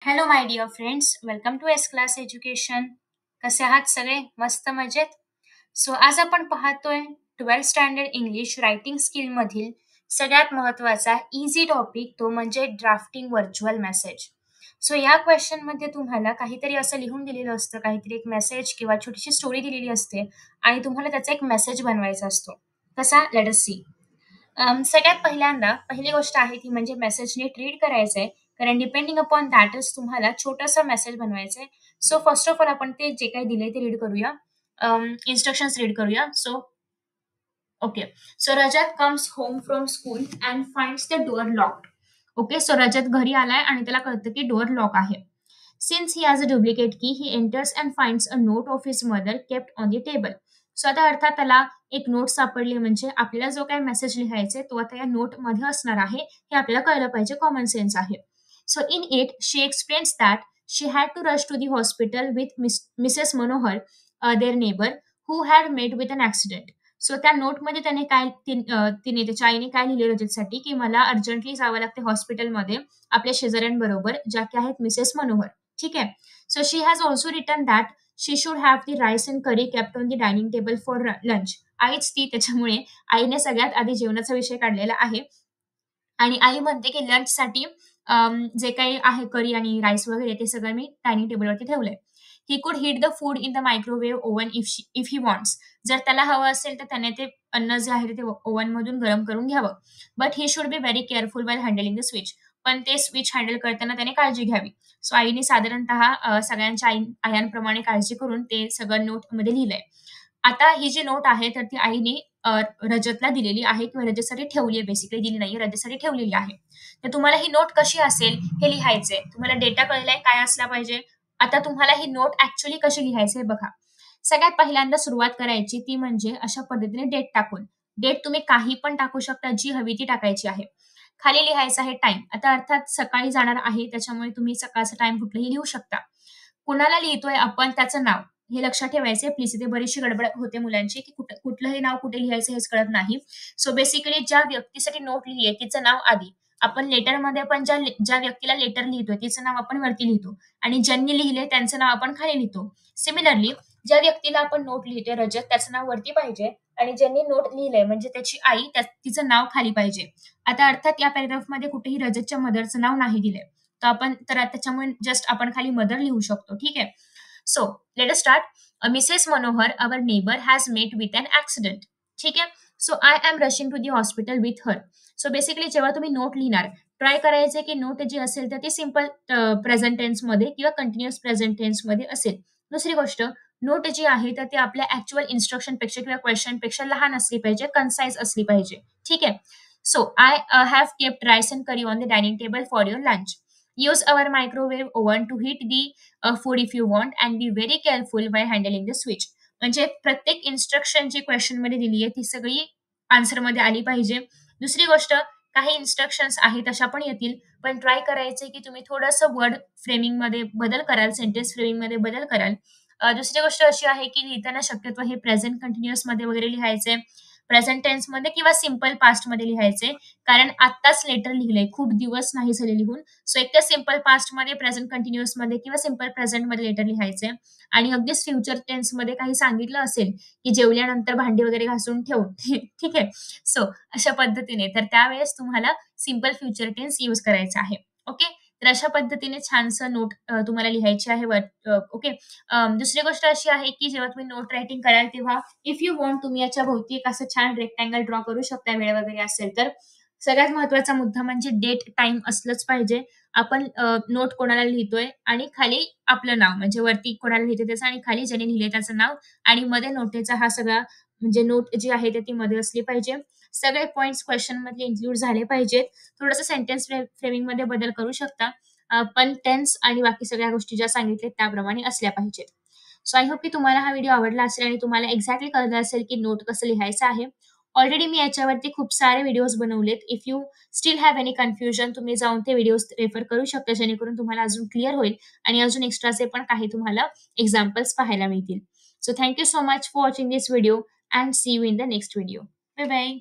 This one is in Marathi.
Hello my dear friends, welcome to S class education. कसे आहात सगळे? मस्त मजेत. सो आज आपण पाहतोय 12th स्टँडर्ड इंग्लिश रायटिंग स्किलमधील सगळ्यात महत्त्वाचा इझी टॉपिक, तो म्हणजे ड्राफ्टिंग व्हर्च्युअल मेसेज. सो या क्वेश्चनमध्ये तुम्हाला काहीतरी असं लिहून दिलेलं असतं, काहीतरी एक मेसेज किंवा छोटीशी स्टोरी दिलेली असते आणि तुम्हाला त्याचा एक मेसेज बनवायचा असतो. कसा? Let us see. सगळ्यात पहिली गोष्ट आहे ती म्हणजे मेसेज नीट रीड करायचंय, कारण डिपेंडिंग अपॉन दॅटच तुम्हाला छोटासा मेसेज बनवायचा आहे. सो फर्स्ट ऑफ ऑल आपण ते जे काही दिलंय ते रीड करूया. इन्स्ट्रक्शन्स रीड करूया. So okay. So Rajat comes home from school and finds the door locked. Okay. So Rajat घरी आलाय आणि त्याला कळतं की डोअर लॉक आहे. Since he has a duplicate key, he enters and finds a note of his mother kept on the table. So आता अर्थात त्याला एक नोट सापडली, म्हणजे आपल्याला जो काही मेसेज लिहायचा आहे तो आता या नोटमध्ये असणार आहे, हे आपल्याला कळलं पाहिजे. कॉमन सेन्स आहे. So in it she explains that she had to rush to the hospital with Mrs Manohar, their neighbour, who had met with an accident. So त्या नोटमध्ये त्याने तिने त्याच्या आईने काय लिहिलं रजतसाठी, की मला अर्जंटली जावं लागते हॉस्पिटलमध्ये आपल्या शेजाऱ्यांबरोबर, ज्या की आहेत मिसेस मनोहर. ठीक आहे. So she has also written that she should have the rice and curry kept on the dining table for lunch. आईच ती, त्याच्यामुळे आईने सगळ्यात आधी जेवणाचा विषय काढलेला आहे आणि आई म्हणते की लंचसाठी जे काही आहे करी आणि राईस वगैरे ते सगळं मी डायनिंग टेबलवरती ठेवलंय. He could heat the food in the microwave oven if he wants. जर त्याला हवं असेल तर त्याने ते अन्न जे आहे ते ओव्हन मधून गरम करून घ्यावं. But he should be very careful while handling the switch. पण ते स्विच हँडल करताना त्याने काळजी घ्यावी. सो आईने साधारणतः सगळ्यांच्या आयांप्रमाणे काळजी करून ते सगळं नोटमध्ये लिहिलंय. आता ही जी नोट आहे तर ती आईने रजतला दिलेली आहे किंवा रजतसाठी ठेवली आहे. बेसिकली दिली नाहीये, रजतसाठी ठेवलेली आहे. तर तुम्हाला ही नोट कशी असेल हे लिहायचंय. तुम्हाला डेटा कळलाय काय असला पाहिजे. आता तुम्हाला ही नोट ऍक्च्युअली कशी लिहायचंय बघा. सगळ्यात पहिल्यांदा सुरुवात करायची ती म्हणजे अशा पद्धतीने डेट टाकून. डेट तुम्ही काही पण टाकू शकता, जी हवी ती टाकायची आहे. खाली लिहायचा आहे टाइम. आता अर्थात सकाळी जाणार आहे त्याच्यामुळे तुम्ही सकाळचा टाइम कुठलाही लिहू शकता. कुणाला लिहितोय आपण त्याचं नाव हे लक्षात ठेवायचंय प्लीज. इथे बरीचशी गडबड होते मुलांची, की कुठलंही नाव कुठे लिहायचं हेच कळत नाही. सो बेसिकली ज्या व्यक्तीसाठी नोट लिहिली तिचं नाव आधी. आपण लेटरमध्ये पण ज्या व्यक्तीला लेटर लिहितोय तिचं नाव आपण वरती लिहितो आणि ज्यांनी लिहिले त्यांचं नाव आपण खाली लिहितो. सिमिलरली ज्या व्यक्तीला आपण नोट लिहितोय रजत, त्याचं नाव वरती पाहिजे आणि ज्यांनी नोट लिहिलंय म्हणजे त्याची आई, तिचं नाव खाली पाहिजे. आता अर्थात या पॅरेग्राफमध्ये कुठेही रजतच्या मदरचं नाव नाही दिलंय, तर आपण त्याच्यामुळे जस्ट आपण खाली मदर लिहू शकतो. ठीक आहे. So let us start. Mrs Manohar, our neighbour, has met with an accident. ठीक आहे. So I am rushing to the hospital with her. So basically जेव्हा तुम्ही नोट लिहिणार, ट्राय करायचे की नोट जी असेल तर ती सिम्पल प्रेझेंट टेन्समध्ये किंवा कंटिन्युअस प्रेझेंट टेन्समध्ये असेल. दुसरी गोष्ट, नोट जी आहे तर ती आपल्या ऍक्च्युअल इन्स्ट्रक्शनपेक्षा किंवा क्वेश्चनपेक्षा लहान असली पाहिजे, कन्साइज असली पाहिजे. ठीक आहे. So I have kept rice and curry on the dining table for your lunch. Use our microwave oven to heat the food if you want and be very careful by handling the switch. म्हणजे प्रत्येक इन्स्ट्रक्शन जी क्वेश्चनमध्ये दिली आहे ती सगळी आन्सरमध्ये आली पाहिजे. दुसरी गोष्ट, काही इन्स्ट्रक्शन्स आहेत अशा पण येतील, पण ट्राय करायचे की तुम्ही थोडंसं वर्ड फ्रेमिंगमध्ये बदल कराल, सेंटेन्स फ्रेमिंगमध्ये बदल कराल. दुसरी गोष्ट अशी आहे की लिहिताना शक्यतो हे प्रेझेंट कंटिन्युअसमध्ये वगैरे लिहायचे, प्रेझेंट टेन्समध्ये किंवा सिम्पल पास्टमध्ये लिहायचे, कारण आत्ताच लेटर लिहिलंय, खूप दिवस नाही झाले लिहून. सो एक तर सिम्पल पास्टमध्ये, प्रेझेंट कंटिन्युअसमध्ये किंवा सिम्पल प्रेझेंटमध्ये लेटर लिहायचे. आणि अगदीच फ्युचर टेन्समध्ये काही सांगितलं असेल की जेवल्यानंतर भांडी वगैरे घासून ठेव, ठीक आहे. सो अशा पद्धतीने तर त्यावेळेस तुम्हाला सिम्पल फ्युचर टेन्स यूज करायचा आहे. ओके. तर अशा पद्धतीने छानसं नोट तुम्हाला लिहायची आहे. ओके. दुसरी गोष्ट अशी आहे की जेव्हा तुम्ही नोट रायटिंग कराल तेव्हा इफ यू वॉन्ट तुम्ही याच्या भोवती एक असं छान रेक्टँगल ड्रॉ करू शकता, वेळ वगैरे असेल तर. सगळ्यात महत्वाचा मुद्दा म्हणजे डेट टाइम असलंच पाहिजे. आपण नोट कोणाला लिहितोय आणि खाली आपलं नाव, म्हणजे वरती कोणाला लिहितोय त्याचं आणि खाली ज्याने लिहिलंय त्याचं नाव आणि मध्ये नोटेचा हा सगळा, म्हणजे नोट जी आहे ती मध्ये असली पाहिजे. सगळे पॉइंट्स क्वेश्चन मध्ये इन्क्लूड झाले पाहिजेत. थोडंसं सेंटेन्स फ्रेमिंग मध्ये बदल करू शकता, पण टेन्स आणि बाकी सगळ्या गोष्टी ज्या सांगितल्या त्याप्रमाणे असल्या पाहिजेत. सो आय होप की तुम्हाला हा व्हिडिओ आवडला असेल आणि तुम्हाला एक्झॅक्टली कळलं असेल की नोट कसं लिहायचं आहे. ऑलरेडी मी याच्यावरती खूप सारे व्हिडिओज बनवलेत. If you still have any confusion तुम्ही जाऊन ते व्हिडिओज रेफर करू शकता, जेणेकरून तुम्हाला अजून क्लिअर होईल आणि अजून एक्स्ट्राचे पण काही तुम्हाला एक्झाम्पल्स पाहायला मिळतील. So thank you so much for watching this video and see you in the next video. Bye bye.